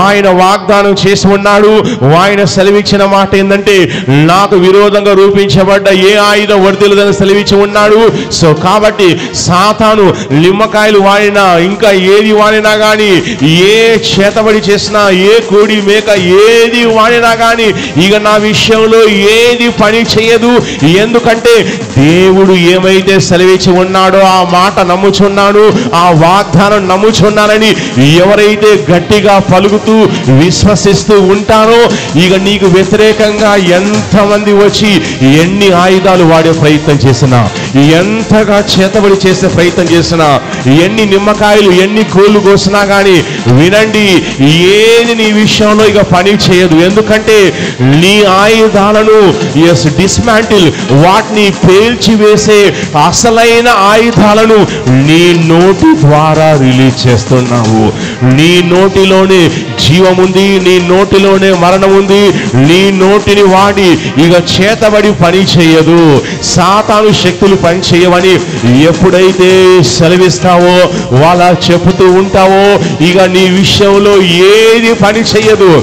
ఆయన వాగ్దానం చేసి ఉన్నాడు. ఆయన సెలవిచ్చిన మాట ఏంటంటే, నాకు విరోధంగా రూపించబడ్డ ఏ ఆయుధం వర్ధిల్లదని సెలవిచ్చి ఉన్నాడు. సో కాబట్టి సాతాను నిమ్మకాయలు వాడినా, ఇంకా ఏది వాడినా కానీ, ఏ చేతబడి చేసినా, ఏ కోడి మేక ఏది వాడినా కానీ ఇక నా విషయంలో ఏది పని చేయదు. ఎందుకంటే దేవుడు ఏమైతే సెలవిచ్చి ఉన్నాడో ఆ మాట నమ్ముచున్నాను, ఆ వాగ్దానం నమ్ముచున్నానని ఎవరైతే గట్టిగా పలుకుతూ విశ్వసిస్తూ ఉంటారో, ఇక నీకు వ్యతిరేకంగా ఎంతమంది వచ్చి ఎన్ని ఆయుధాలు వాడే ప్రయత్నం చేసినా, ఎంతగా చేతబడి చేసే ప్రయత్నం చేసినా, ఎన్ని నిమ్మకాయలు ఎన్ని కోళ్ళు కోసినా కానీ వినండి, ఏది నీ విషయంలో ఇక పని చేయదు. ఎందుకంటే నీ ఆయుధాలను డిస్మాంటిల్, వాటిని పేల్చివేసే అసలైన ఆయుధాలను నీ నోటి ద్వారా రిలీజ్ చేస్తున్నావు. నీ నోటిలోనే జీవం ఉంది, నీ నోటిలోనే మరణం ఉంది. నీ నోటిని వాడి ఇక చేతబడి పని చేయదు, సాతాను శక్తులు పని చేయవని ఎప్పుడైతే సెలవిస్తావో, వాళ్ళ చెబుతూ ఉంటావో, ఇక నీ విషయంలో ఏది పని చేయదు.